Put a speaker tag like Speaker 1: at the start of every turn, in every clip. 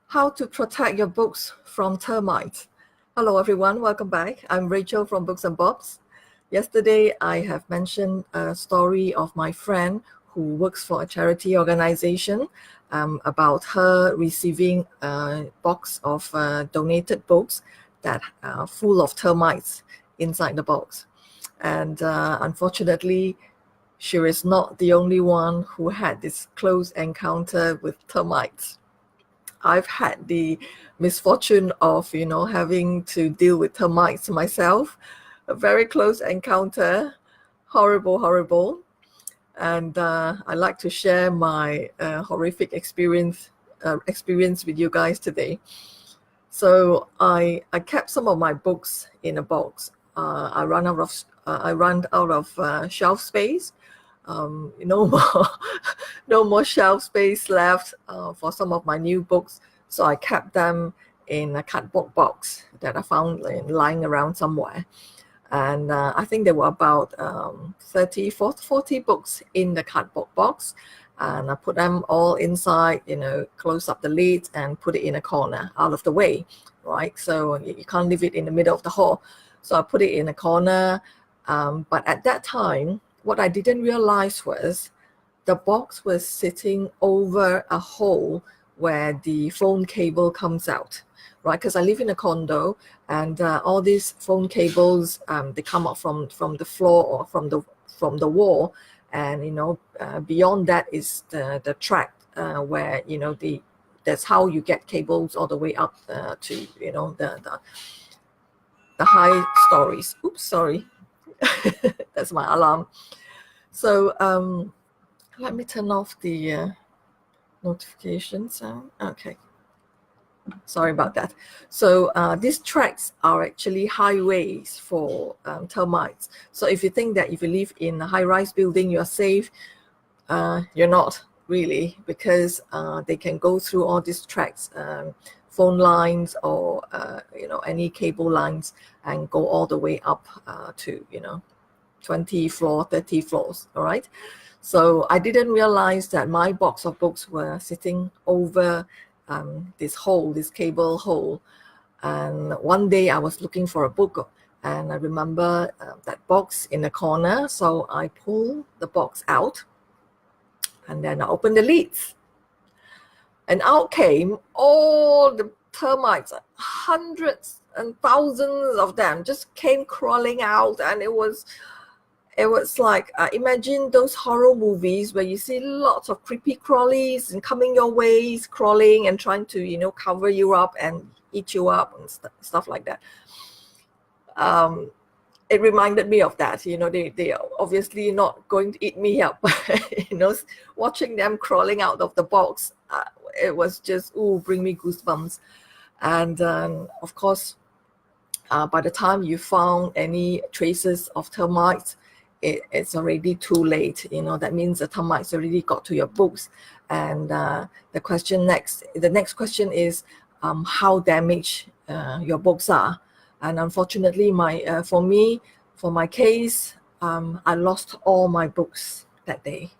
Speaker 1: How to protect your books from termites. Hello everyone, welcome back. I'm Rachel from Books and Bobs. Yesterday I have mentioned a story of my friend who works for a charity organization about her receiving a box of donated books that are full of termites inside the box. And unfortunately, she is not the only one who had this close encounter with termites. I've had the misfortune of, having to deal with termites myself. A very close encounter, horrible. And I like to share my horrific experience with you guys today. So I kept some of my books in a box. I ran out of shelf space. No more shelf space left for some of my new books, so I kept them in a cardboard box that I found lying around somewhere. And I think there were about 40 books in the cardboard box, and I put them all inside, close up the lid and put it in a corner out of the way, right? So you can't leave it in the middle of the hall. So I put it in a corner, but at that time, what I didn't realize was the box was sitting over a hole where the phone cable comes out, right? Because I live in a condo, and all these phone cables, they come out from the floor or from the wall, and beyond that is the track where that's how you get cables all the way up to the high stories. Oops, sorry. That's my alarm. So let me turn off the notifications. Okay, sorry about that. So these tracks are actually highways for termites. So if you think that if you live in a high-rise building you're safe, you're not really, because they can go through all these tracks, phone lines or any cable lines, and go all the way up to 20 floors, 30 floors. All right. So I didn't realize that my box of books were sitting over this cable hole. And one day I was looking for a book, and I remember that box in the corner. So I pulled the box out, and then I opened the lids, and out came all the termites. Hundreds and thousands of them just came crawling out, and it was like, imagine those horror movies where you see lots of creepy crawlies and coming your ways, crawling and trying to cover you up and eat you up and stuff like that. It reminded me of that. They are obviously not going to eat me up. Watching them crawling out of the box, it was just bring me goosebumps. And of course, by the time you found any traces of termites, it's already too late. That means the termites already got to your books. And the next question is how damaged your books are. And unfortunately, for my case, I lost all my books that day.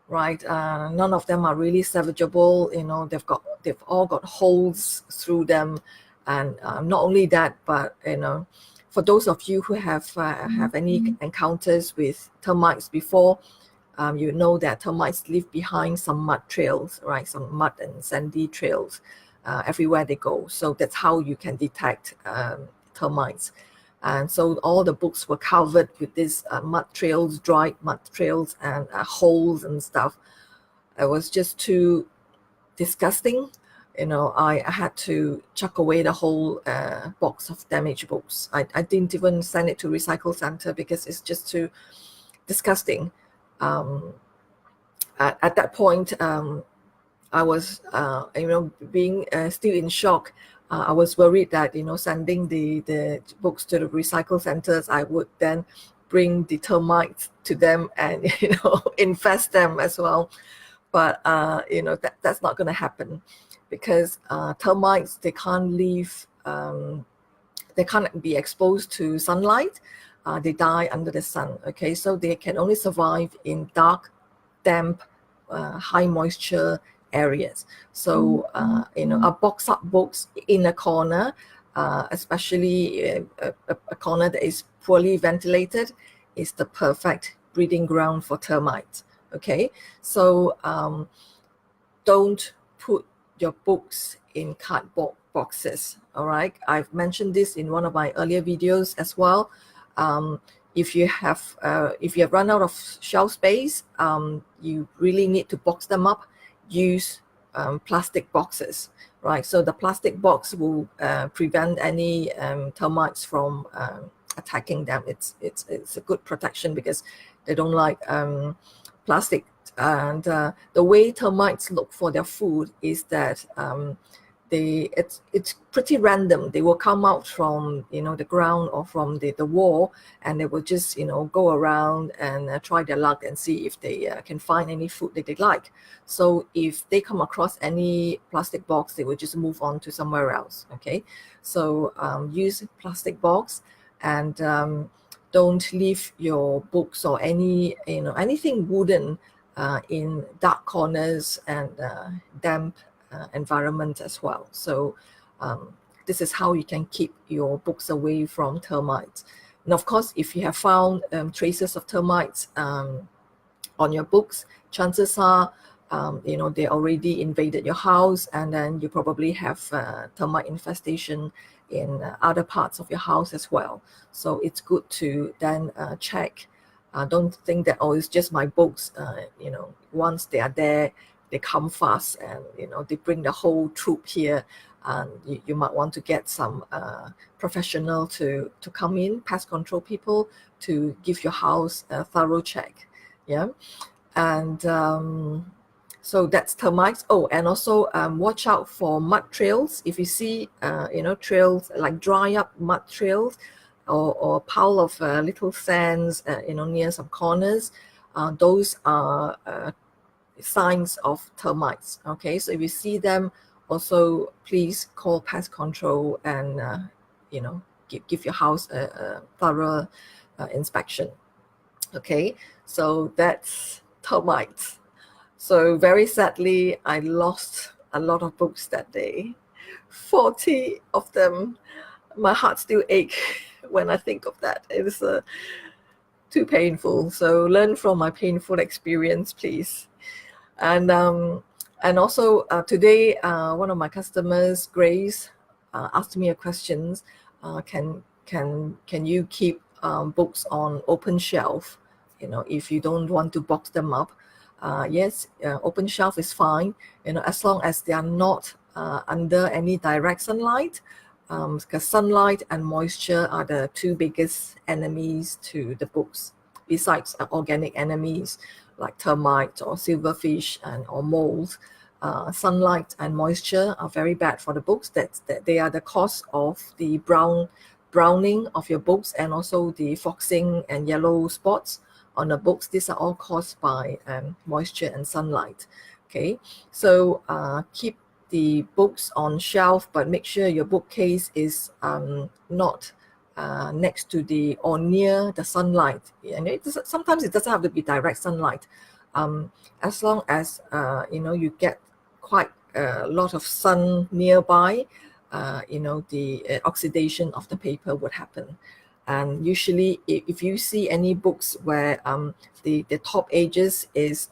Speaker 1: Right, none of them are really salvageable. They've all got holes through them, and not only that, but for those of you who have any encounters with termites before, you know that termites leave behind some mud trails, right? Some mud and sandy trails everywhere they go. So that's how you can detect termites. And so all the books were covered with these mud trails, dried mud trails, and holes and stuff. It was just too disgusting. I had to chuck away the whole box of damaged books. I didn't even send it to recycle center because it's just too disgusting. At that point, I was, being still in shock. I was worried that, sending the books to the recycle centers, I would then bring the termites to them and, infest them as well. But, that's not going to happen, because termites, they can't live, they can't be exposed to sunlight. They die under the sun. Okay, so they can only survive in dark, damp, high moisture areas. So a box up books in a corner, especially a corner that is poorly ventilated, is the perfect breeding ground for termites. Okay, so don't put your books in cardboard boxes. All right, I've mentioned this in one of my earlier videos as well. If you have run out of shelf space, you really need to box them up. Use plastic boxes, right? So the plastic box will prevent any termites from attacking them. It's a good protection because they don't like plastic. And the way termites look for their food is that it's pretty random. They will come out from the ground or from the wall, and they will just go around and try their luck and see if they can find any food that they like. So if they come across any plastic box, they will just move on to somewhere else. Okay, so use plastic box, and don't leave your books or anything wooden in dark corners and damp environment as well. So this is how you can keep your books away from termites. And of course, if you have found traces of termites on your books, chances are they already invaded your house, and then you probably have termite infestation in other parts of your house as well. So it's good to then check. Don't think that, it's just my books. Once they are there, they come fast, and they bring the whole troop here. And you might want to get some professional to come in, pest control people, to give your house a thorough check. Yeah, and so that's termites. Oh, and also watch out for mud trails. If you see trails like dry up mud trails, or a pile of little sands, near some corners, those are signs of termites. Okay, so if you see them, also please call pest control and give your house a thorough inspection. Okay, so that's termites. So very sadly, I lost a lot of books that day, 40 of them. My heart still aches when I think of that. It is too painful. So learn from my painful experience, please. And also today, one of my customers, Grace, asked me a question. Can you keep books on open shelf? If you don't want to box them up. Yes, open shelf is fine. As long as they are not under any direct sunlight. Because sunlight and moisture are the two biggest enemies to the books, besides organic enemies like termites or silverfish or mold. Sunlight and moisture are very bad for the books. That they are the cause of the browning of your books, and also the foxing and yellow spots on the books. These are all caused by moisture and sunlight. Okay, so keep the books on shelf, but make sure your bookcase is not next to the or near the sunlight. And sometimes it doesn't have to be direct sunlight. As long as you get quite a lot of sun nearby, the oxidation of the paper would happen. And usually, if you see any books where the top edges is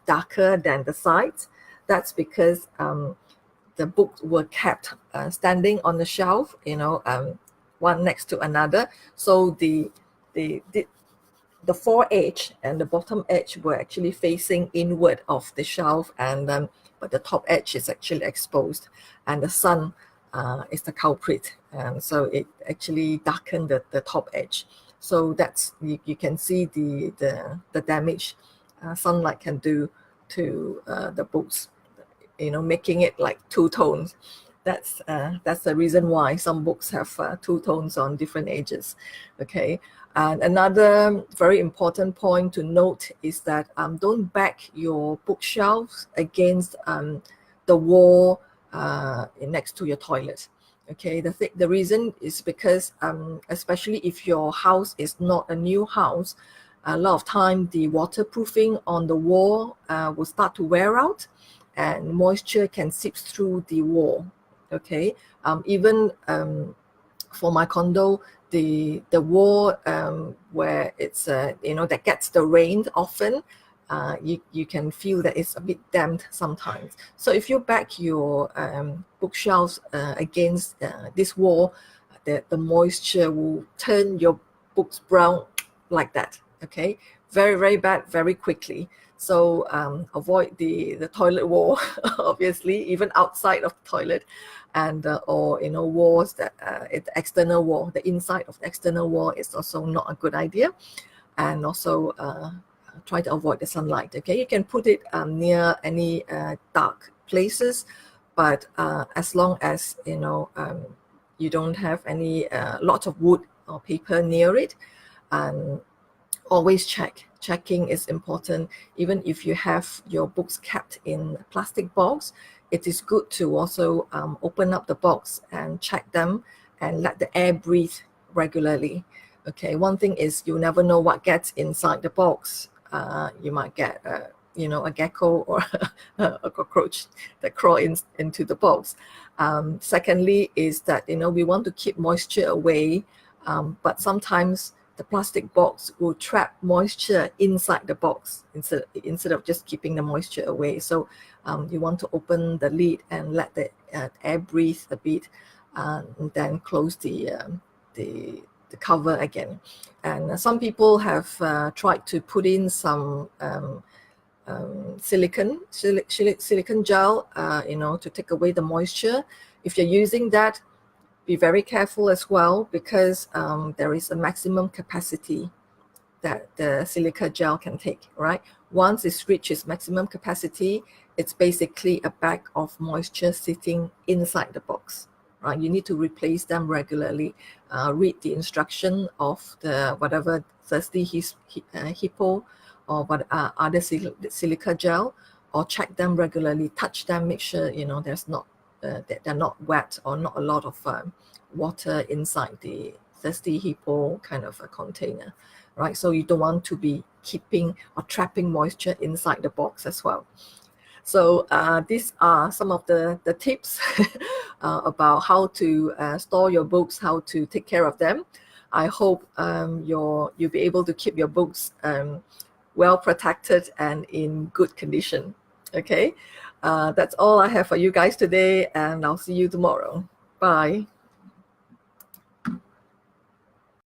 Speaker 1: darker than the sides, that's because the books were kept standing on the shelf, one next to another. So the fore edge and the bottom edge were actually facing inward of the shelf, and but the top edge is actually exposed, and the sun is the culprit, and so it actually darkened the top edge. So that's you can see the damage sunlight can do to the books, making it like two tones. That's the reason why some books have two tones on different edges. Okay, and another very important point to note is that don't back your bookshelves against the wall next to your toilet. Okay, the reason is because especially if your house is not a new house, a lot of time the waterproofing on the wall will start to wear out, and moisture can seep through the wall. Okay, even for my condo, the wall where it's that gets the rain often, you can feel that it's a bit damp sometimes. So if you back your bookshelves against this wall, the moisture will turn your books brown like that. Okay, very, very bad, very quickly. So avoid the toilet wall, obviously, even outside of the toilet, and or walls that the external wall, the inside of the external wall is also not a good idea. And also try to avoid the sunlight. Okay, you can put it near any dark places, but as long as you don't have any lots of wood or paper near it, and always checking is important. Even if you have your books kept in plastic box, it is good to also open up the box and check them and let the air breathe regularly. Okay, one thing is you never know what gets inside the box. You might get a gecko or a cockroach that crawl into the box. Secondly is that we want to keep moisture away, but sometimes the plastic box will trap moisture inside the box instead of just keeping the moisture away. So you want to open the lid and let the air breathe a bit, and then close the cover again. And some people have tried to put in some silicone gel, to take away the moisture. If you're using that, be very careful as well, because there is a maximum capacity that the silica gel can take, right? Once it's reached its maximum capacity, it's basically a bag of moisture sitting inside the box, right? You need to replace them regularly. Read the instruction of the whatever thirsty hippo or what other silica gel, or check them regularly, touch them, make sure there's not they're not wet or not a lot of water inside the thirsty hippo kind of a container, right? So you don't want to be keeping or trapping moisture inside the box as well. So these are some of the tips about how to store your books, how to take care of them. I hope you'll be able to keep your books well protected and in good condition. Okay, that's all I have for you guys today, and I'll see you tomorrow. Bye.